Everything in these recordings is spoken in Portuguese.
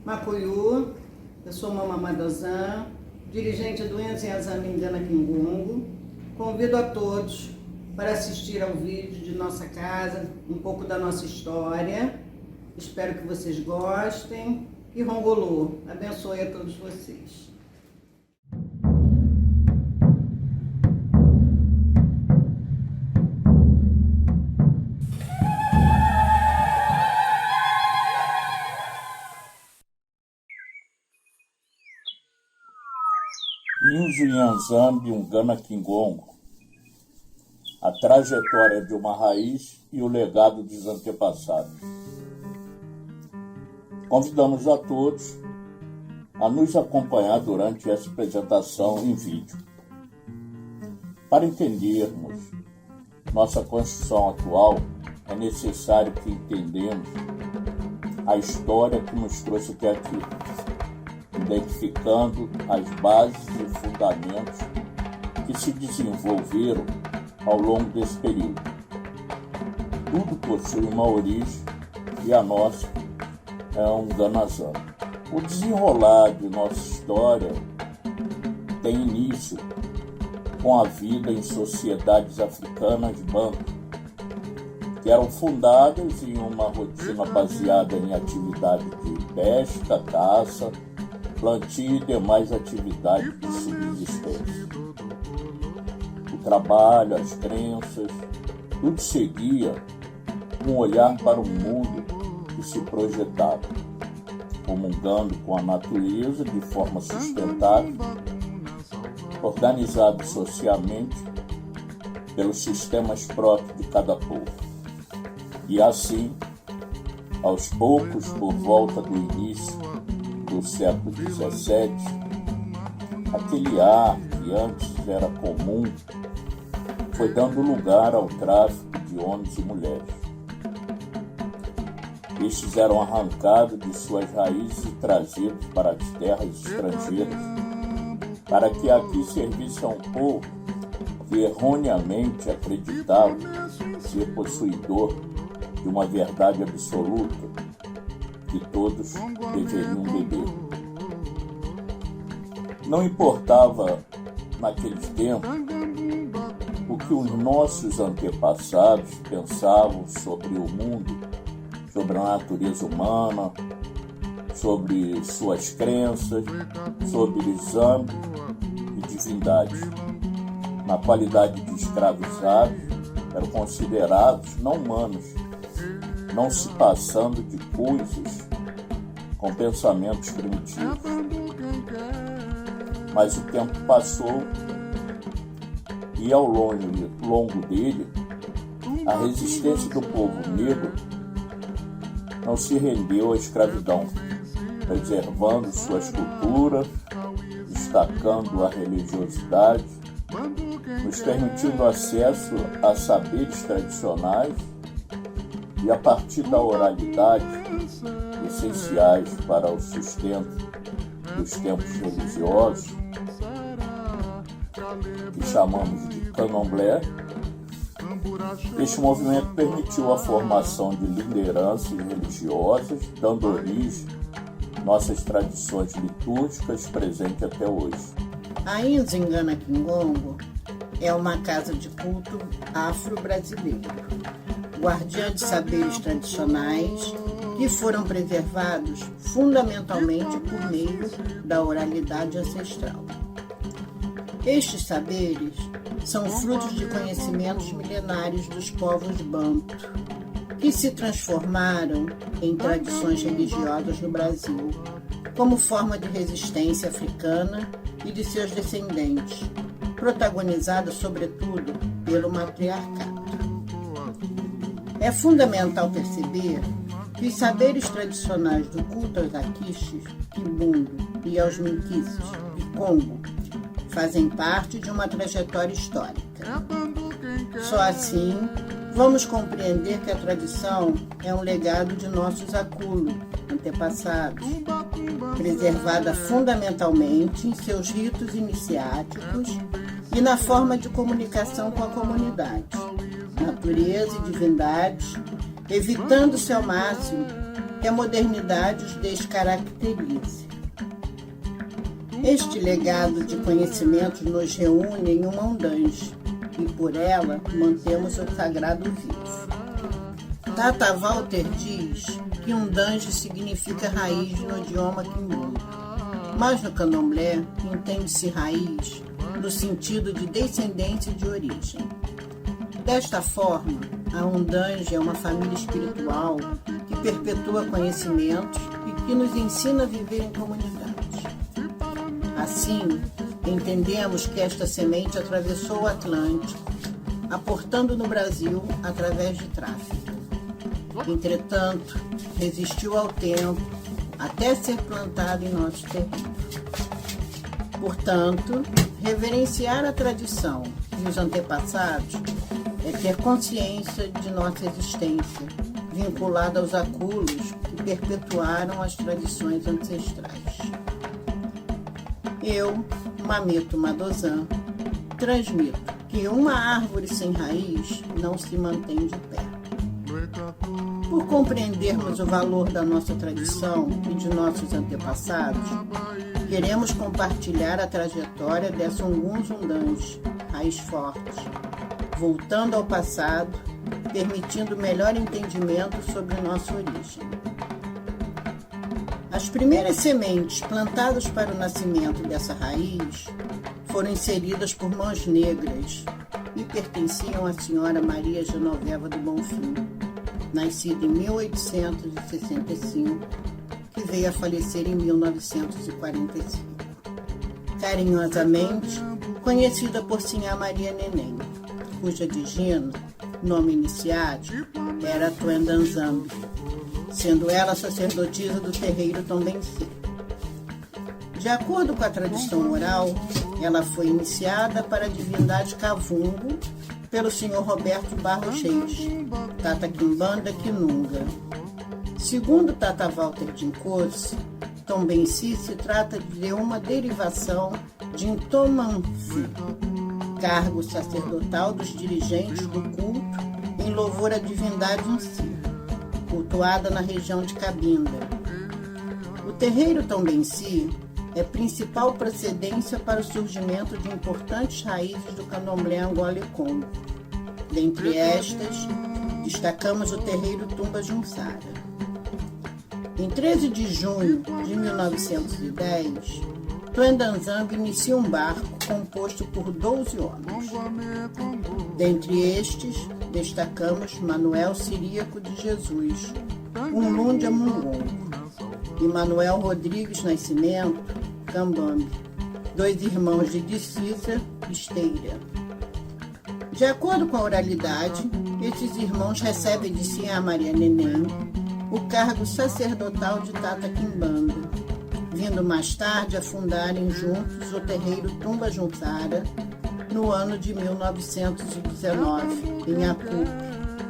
Macuyu, eu sou Mama Madozan, dirigente do Enziazame Ngana Kingungo. Convido a todos para assistir ao vídeo de nossa casa, um pouco da nossa história. Espero que vocês gostem. E Rongolô, abençoe a todos vocês. Enziazame Ngana Kingungo, a trajetória de uma raiz e o legado dos antepassados. Convidamos a todos a nos acompanhar durante essa apresentação em vídeo. Para entendermos nossa Constituição atual, é necessário que entendamos a história que nos trouxe até aqui, identificando as bases e fundamentos que se desenvolveram ao longo desse período. Tudo possui uma origem e a nossa é um Nganazan. O desenrolar de nossa história tem início com a vida em sociedades africanas banto, que eram fundadas em uma rotina baseada em atividade de pesca, caça, plantio e demais atividades de subsistência. O trabalho, as crenças, tudo seguia um olhar para o mundo que se projetava, comungando com a natureza de forma sustentável, organizado socialmente pelos sistemas próprios de cada povo. E assim, aos poucos, por volta do início do século XVII, aquele ar que antes era comum foi dando lugar ao tráfico de homens e mulheres. Estes eram arrancados de suas raízes e trazidos para as terras estrangeiras, para que aqui servisse a um povo que erroneamente acreditava ser possuidor de uma verdade absoluta que todos deveriam beber. Não importava, naqueles tempos, o que os nossos antepassados pensavam sobre o mundo, sobre a natureza humana, sobre suas crenças, sobre exame e divindade. Na qualidade de escravizados, eram considerados não humanos, não se passando de coisas com pensamentos primitivos. Mas o tempo passou e ao longo dele, a resistência do povo negro não se rendeu à escravidão, preservando suas culturas, destacando a religiosidade, nos permitindo acesso a saberes tradicionais e, a partir da oralidade, essenciais para o sustento dos tempos religiosos, que chamamos de candomblé. Este movimento permitiu a formação de lideranças religiosas, dando origem às nossas tradições litúrgicas presentes até hoje. A Enziazame Ngana Kingungo é uma casa de culto afro-brasileiro, guardiã de saberes tradicionais que foram preservados fundamentalmente por meio da oralidade ancestral. Estes saberes são frutos de conhecimentos milenários dos povos banto, que se transformaram em tradições religiosas no Brasil, como forma de resistência africana e de seus descendentes, protagonizada sobretudo pelo matriarcado. É fundamental perceber que os saberes tradicionais do culto aos Akishis, Kimbundu e aos Minquices e Congo fazem parte de uma trajetória histórica. Só assim vamos compreender que a tradição é um legado de nossos Akulu, antepassados, preservada fundamentalmente em seus ritos iniciáticos e na forma de comunicação com a comunidade, natureza e divindades, evitando-se ao máximo que a modernidade os descaracterize. Este legado de conhecimentos nos reúne em uma undange, e por ela mantemos o sagrado vivo. Tata Walter diz que undange significa raiz no idioma quimbundo, mas no candomblé entende-se raiz no sentido de descendência e de origem. Desta forma, a undange é uma família espiritual que perpetua conhecimentos e que nos ensina a viver em comunidade. Assim, entendemos que esta semente atravessou o Atlântico, aportando no Brasil através de tráfico. Entretanto, resistiu ao tempo até ser plantado em nosso terreno. Portanto, reverenciar a tradição e os antepassados é ter consciência de nossa existência, vinculada aos acúmulos que perpetuaram as tradições ancestrais. Eu, Mameto Madozan, transmito que uma árvore sem raiz não se mantém de pé. Por compreendermos o valor da nossa tradição e de nossos antepassados, queremos compartilhar a trajetória dessa Unguns Undange, raiz forte, voltando ao passado, permitindo melhor entendimento sobre nossa origem. As primeiras sementes plantadas para o nascimento dessa raiz foram inseridas por mãos negras e pertenciam à senhora Maria Genoveva do Bonfim, nascida em 1865, que veio a falecer em 1945. Carinhosamente conhecida por Sinhá Maria Neném, cuja digino, nome iniciático, era Tuendanzambi, sendo ela sacerdotisa do terreiro Tombense. De acordo com a tradição oral, ela foi iniciada para a divindade Cavungo pelo senhor Roberto Barros Reis, Tata Quimbanda Quinunga. Segundo Tata Walter Dincosse, Tombense se trata de uma derivação de Intomansi, cargo sacerdotal dos dirigentes do culto em louvor à divindade em si, cultuada na região de Cabinda. O terreiro Tombense é principal procedência para o surgimento de importantes raízes do candomblé Angola e Congo. Dentre estas, destacamos o terreiro Tumba Junsara. Em 13 de junho de 1910, Tuendanzambi inicia um barco composto por 12 homens. Dentre estes, destacamos Manuel Ciríaco de Jesus, Unlundia Mungongo, e Manuel Rodrigues Nascimento, Cambambi, 2 irmãos de Dicícia, Esteira. De acordo com a oralidade, esses irmãos recebem de Sinhá Maria Neném o cargo sacerdotal de Tata Quimbanda, vindo mais tarde a fundarem juntos o terreiro Tumba Junsara no ano de 1919, em Apupe,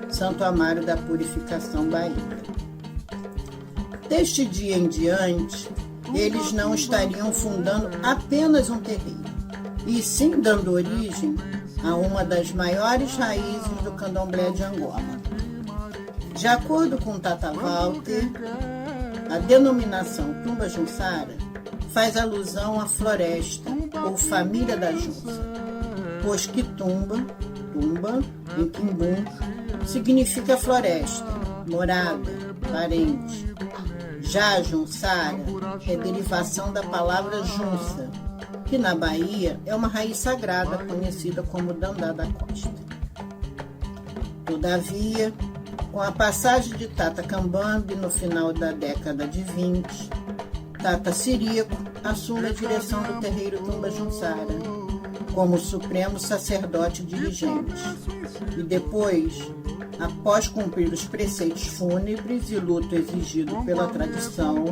Santo Amaro da Purificação, Bahia. Deste dia em diante, eles não estariam fundando apenas um terreiro, e sim dando origem a uma das maiores raízes do candomblé de Angola. De acordo com Tata Walter, a denominação Tumba Junsara faz alusão à floresta ou família da Junça, pois que tumba, em Quimbundu, significa floresta, morada, parente. Já Junsara é derivação da palavra Junça, que na Bahia é uma raiz sagrada conhecida como Dandá da Costa. Todavia, com a passagem de Tata Cambambi no final da década de 20, Tata Ciríaco assume a direção do terreiro Tumba Junsara como supremo sacerdote dirigente e depois, após cumprir os preceitos fúnebres e luto exigido pela tradição,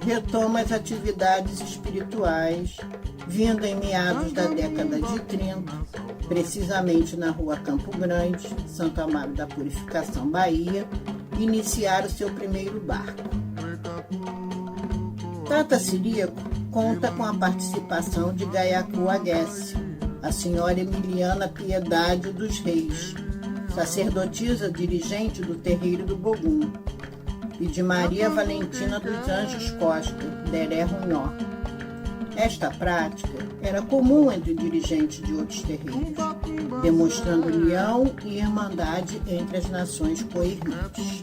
retoma as atividades espirituais, vindo em meados da década de 30, precisamente na rua Campo Grande, Santo Amaro da Purificação, Bahia, iniciar o seu primeiro barco. Tata Ciríaco conta com a participação de Gaiacu Aguesse, a senhora Emiliana Piedade dos Reis, sacerdotisa dirigente do terreiro do Bogum, e de Maria Valentina dos Anjos Costa, Deré Runhó. Esta prática era comum entre dirigentes de outros terreiros, demonstrando união e irmandade entre as nações co-irmãs.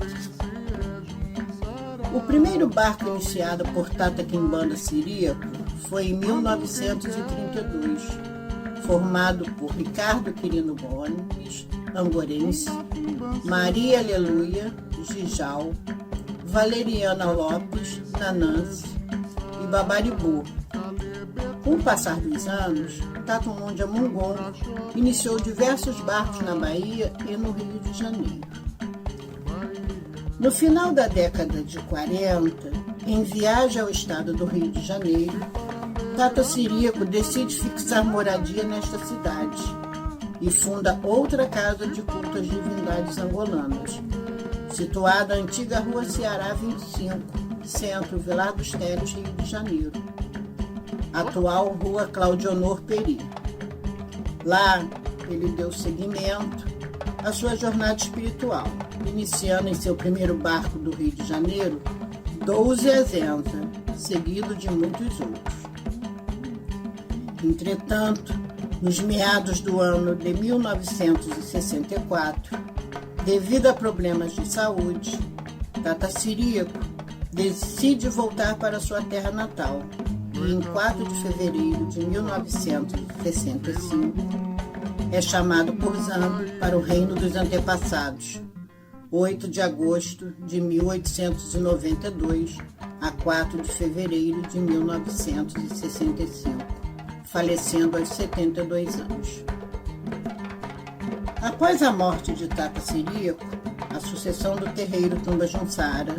O primeiro barco iniciado por Tata Quimbanda Ciríaco foi em 1932, formado por Ricardo Quirino Gomes, angorense, Maria Aleluia, Gijal, Valeriana Lopes, Nanance e Babaribu. Com o passar dos anos, Tata Umbanda Mungongo iniciou diversos barcos na Bahia e no Rio de Janeiro. No final da década de 40, em viagem ao estado do Rio de Janeiro, Tata Ciríaco decide fixar moradia nesta cidade e funda outra casa de culto às divindades angolanas, situada na antiga Rua Ceará 25, Centro, Vilar dos Teles, Rio de Janeiro, atual Rua Claudionor Peri. Lá, ele deu seguimento à sua jornada espiritual, iniciando em seu primeiro barco do Rio de Janeiro, 12 Azenza, seguido de muitos outros. Entretanto, nos meados do ano de 1964, devido a problemas de saúde, Tata Ciríaco decide voltar para sua terra natal e, em 4 de fevereiro de 1965, é chamado por Zambo para o reino dos antepassados, 8 de agosto de 1892 a 4 de fevereiro de 1965, falecendo aos 72 anos. Após a morte de Tata Ciríaco, a sucessão do terreiro Tumba Junsara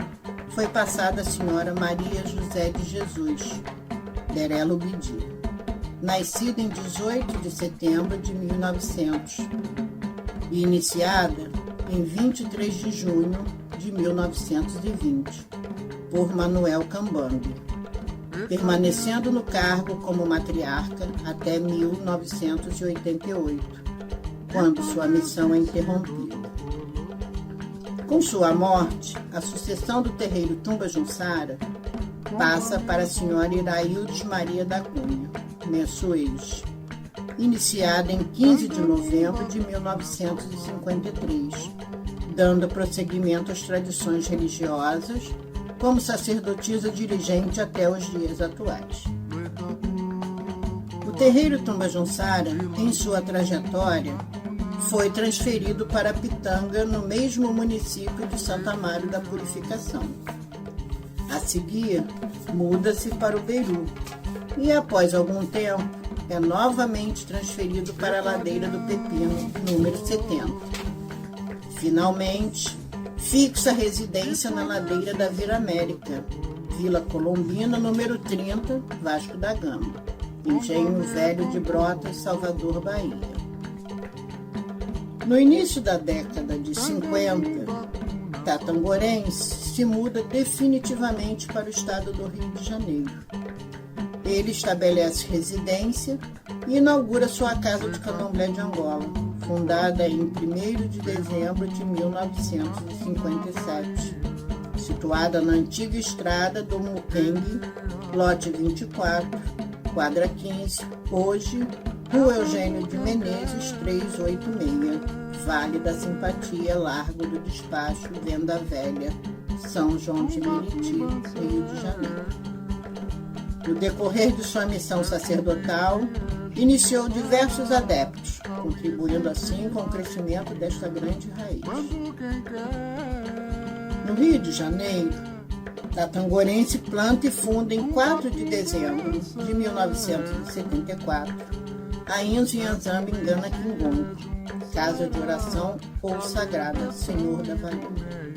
foi passada à senhora Maria José de Jesus, Deré Lubidi, nascida em 18 de setembro de 1900 e iniciada em 23 de junho de 1920 por Manuel Cambambi, permanecendo no cargo como matriarca até 1988, quando sua missão é interrompida. Com sua morte, a sucessão do terreiro Tumba Junsara passa para a senhora Iraildes Maria da Cunha Mensuez, iniciada em 15 de novembro de 1953, dando prosseguimento às tradições religiosas como sacerdotisa dirigente até os dias atuais. O terreiro Tumba Junsara, em sua trajetória, foi transferido para Pitanga, no mesmo município de Santo Amaro da Purificação. A seguir, muda-se para o Beiru e, após algum tempo, é novamente transferido para a Ladeira do Pepino, número 70. Finalmente, fixa residência na Ladeira da Vila América, Vila Colombina, número 30, Vasco da Gama, Engenho Velho de Brotas, Salvador, Bahia. No início da década de 50, Tata Angorense se muda definitivamente para o estado do Rio de Janeiro. Ele estabelece residência e inaugura sua Casa de Candomblé de Angola, fundada em 1º de dezembro de 1957, situada na antiga estrada do Muquengue, lote 24, quadra 15, hoje Rua Eugênio de Menezes 386, Vale da Simpatia, Largo do Despacho, Venda Velha, São João de Meriti, Rio de Janeiro. No decorrer de sua missão sacerdotal, iniciou diversos adeptos, contribuindo assim com o crescimento desta grande raiz. No Rio de Janeiro, Tata Angorense planta e funda em 4 de dezembro de 1974 a Inzo Yanzambi Ngana Kingongo, Casa de Oração ou Sagrada Senhor da Valência,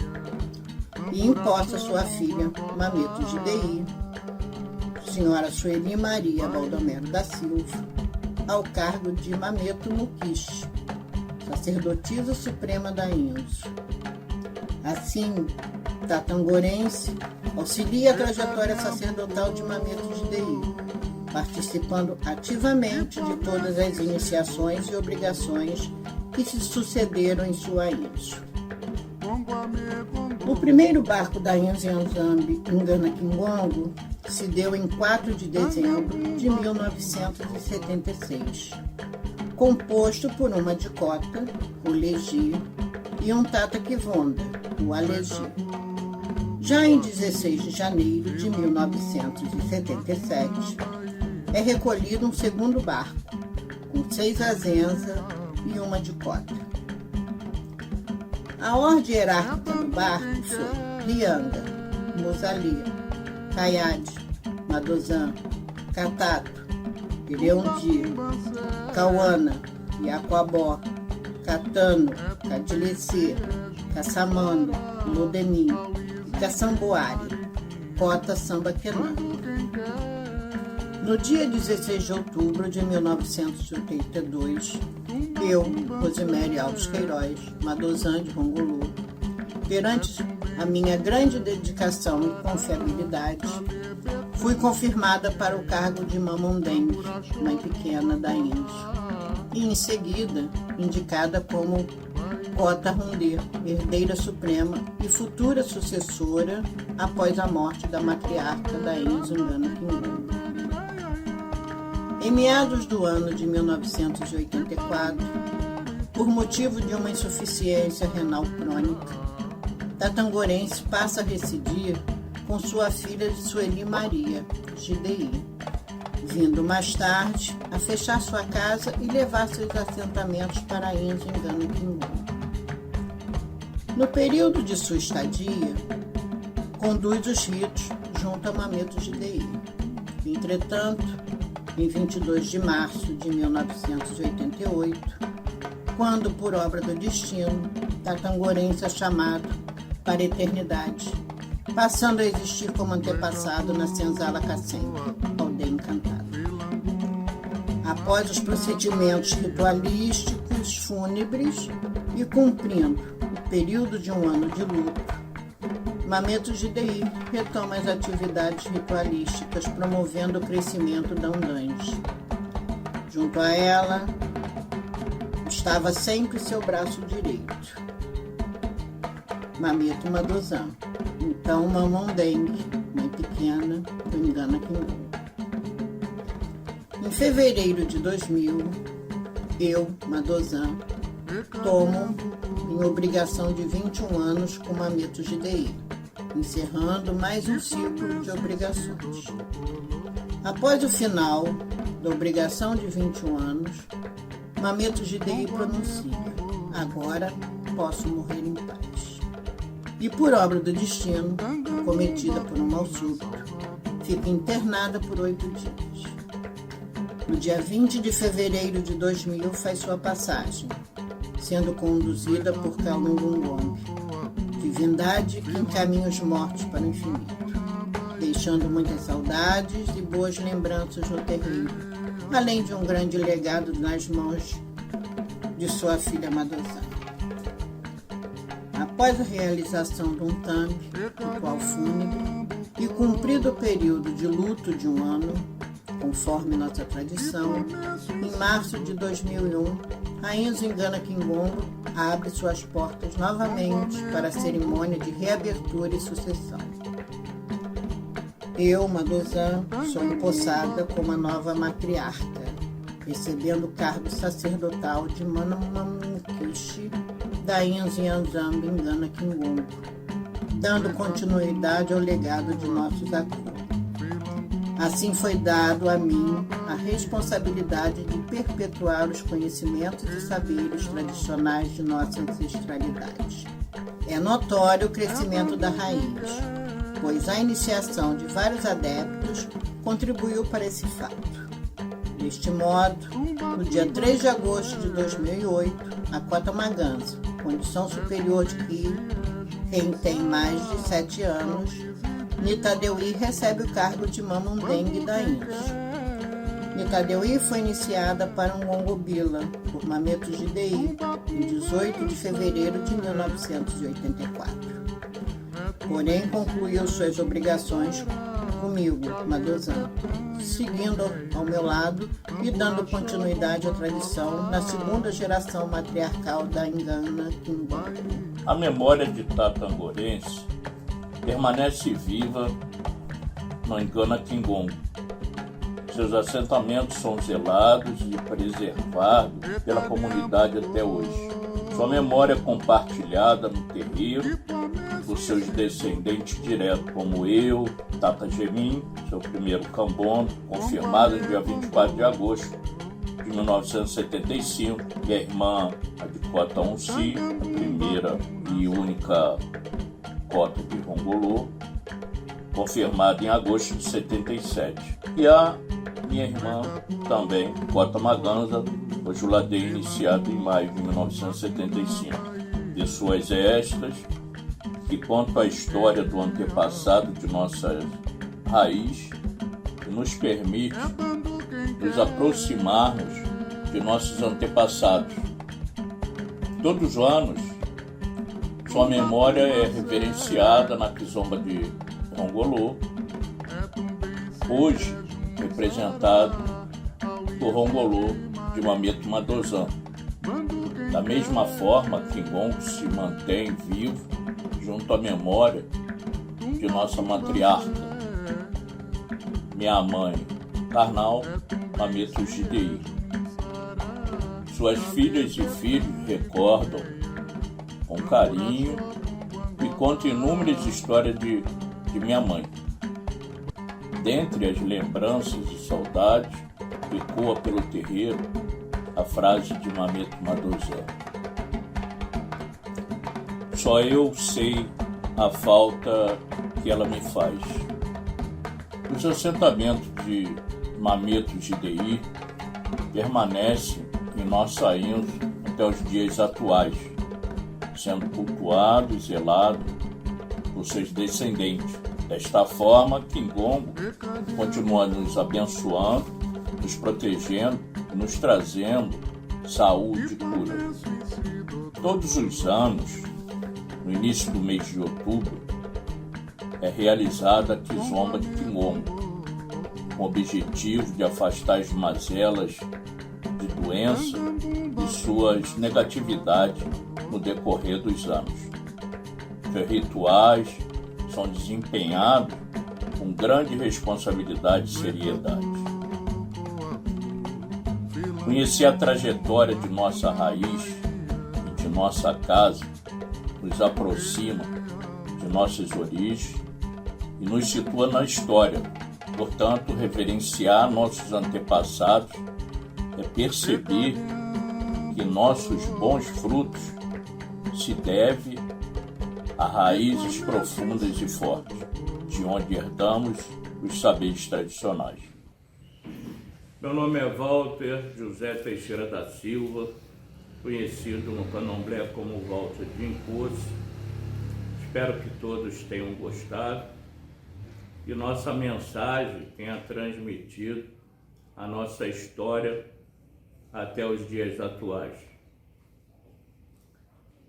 e imposta sua filha Mameto Gidei, Senhora Sueli Maria Baldomero da Silva, ao cargo de Mameto Muquiche, sacerdotisa suprema da Inzo. Assim, Tata Angorense auxilia a trajetória sacerdotal de Mameto Gidei, participando ativamente de todas as iniciações e obrigações que se sucederam em sua Inzo. O primeiro barco da Inhyanzambi Ngana Kingongo se deu em 4 de dezembro de 1976, composto por uma dicota, o Legi, e um Tata Kivonda, o Alegi. Já em 16 de janeiro de 1977, é recolhido um segundo barco, com 6 azenza e uma dicota. A ordem hierárquica do barco foi Rianga, Musalia, Caiade, Madozan, Catato, Ireundi, Cauana, Iacoabó, Catano, Cadileci, Caçamano, Lodeni e Caçamboari, Cota Sambaquenã. No dia 16 de outubro de 1982, eu, Rosemary Alves Queiroz, Madozan de Rongolu, perante a minha grande dedicação e confiabilidade, fui confirmada para o cargo de Mamundeng, mãe pequena da Índia, e em seguida indicada como Cota Rondê, herdeira suprema e futura sucessora após a morte da matriarca da Índia Ngana Kingongo. Em meados do ano de 1984, por motivo de uma insuficiência renal crônica, Tatangorense passa a residir com sua filha Sueli Maria, GDI, vindo mais tarde a fechar sua casa e levar seus assentamentos para a Índia Ngana Kingongo. No período de sua estadia, conduz os ritos junto a Mameto GDI. Entretanto, em 22 de março de 1988, quando, por obra do destino, Tatangorense é chamado para a eternidade, passando a existir como antepassado na Senzala Cacém, aldeia encantada. Após os procedimentos ritualísticos fúnebres e cumprindo o período de um ano de luto, Mameto GDI retoma as atividades ritualísticas, promovendo o crescimento da Undange. Junto a ela, estava sempre seu braço direito, Mameto Madozan, então Mamundeng, mãe pequena do Ngana Kingongo. Em fevereiro de 2000, eu, Madozan, tomo em obrigação de 21 anos com Mameto GDI, encerrando mais um ciclo de obrigações. Após o final da obrigação de 21 anos, Mameto GDI pronuncia: agora posso morrer em paz. E por obra do destino, cometida por um mal súbito, fica internada por 8 dias. No dia 20 de fevereiro de 2000 faz sua passagem, sendo conduzida por Kalungungombe, divindade que encaminha os mortos para o infinito, deixando muitas saudades e boas lembranças no terreiro, além de um grande legado nas mãos de sua filha Madozan. Após a realização de um thumb, ritual fúnebre, e cumprido o período de luto de um ano, conforme nossa tradição, em março de 2001, a Índia Ngana Kingongo abre suas portas novamente para a cerimônia de reabertura e sucessão. Eu, Madozan, sou empossada como a nova matriarca, recebendo o cargo sacerdotal de Manamukishi da Inhyanzambi Ngana Kingongo, dando continuidade ao legado de nossos acordos. Assim foi dado a mim a responsabilidade de perpetuar os conhecimentos e saberes tradicionais de nossa ancestralidade. É notório o crescimento da raiz, pois a iniciação de vários adeptos contribuiu para esse fato. Deste modo, no dia 3 de agosto de 2008, a Cota Maganza, condição superior de que quem tem mais de 7 anos, Nitadeuí recebe o cargo de Mamundeng da Índia. Nitadeuí foi iniciada para um Ngongobila por Mameto GDI em 18 de fevereiro de 1984. Porém, concluiu suas obrigações comigo, Madozan, seguindo ao meu lado e dando continuidade à tradição da segunda geração matriarcal da Ngana Kingongo. A memória de Tata Angorense permanece viva no Ngana Kingongo. Seus assentamentos são zelados e preservados pela comunidade até hoje. Sua memória é compartilhada no terreiro por seus descendentes diretos, como eu, Tata Gemin, seu primeiro cambono, confirmado no dia 24 de agosto de 1975, e a irmã Adicota Unsi, a primeira e única cota de Rongolô, confirmada em agosto de 77. E a minha irmã também, Cota Maganza, o Juladeia iniciado em maio de 1975. De suas estas, que contam a história do antepassado de nossas raízes e nos permite nos aproximarmos de nossos antepassados. Todos os anos, sua memória é reverenciada na Kizomba de Rongolô, hoje representado por Rongolô de Mameto Madozan. Da mesma forma, Kingongo se mantém vivo junto à memória de nossa matriarca, minha mãe, Karnal Mameto Jidei. Suas filhas e filhos recordam com carinho e contam inúmeras histórias de minha mãe. Dentre as lembranças e saudades, ecoa pelo terreiro a frase de Mameto Madozan: só eu sei a falta que ela me faz. Os assentamentos de Mameto Jidei permanecem em nossa índice até os dias atuais, sendo cultuado e zelado por seus descendentes. Desta forma, Kingongo continua nos abençoando, nos protegendo e nos trazendo saúde e cura. Todos os anos, no início do mês de outubro, é realizada a Kizomba de Kingongo, com o objetivo de afastar as mazelas de doença e suas negatividades no decorrer dos anos. Seus rituais são desempenhados com grande responsabilidade e seriedade. Conhecer a trajetória de nossa raiz e de nossa casa nos aproxima de nossas origens e nos situa na história. Portanto, reverenciar nossos antepassados é perceber que nossos bons frutos se devem a raízes profundas e fortes, de onde herdamos os saberes tradicionais. Meu nome é Walter José Teixeira da Silva, conhecido no candomblé como Walter de Incosse. Espero que todos tenham gostado e nossa mensagem tenha transmitido a nossa história até os dias atuais.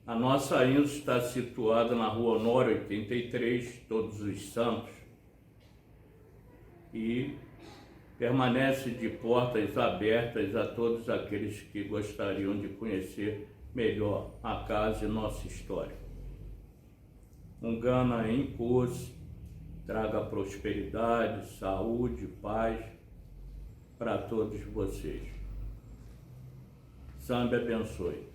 A nossa INSS está situada na Rua Honório 83, Todos os Santos, e permanece de portas abertas a todos aqueles que gostariam de conhecer melhor a casa e nossa história. Ngana Incosse traga prosperidade, saúde, paz para todos vocês. Sambe abençoe.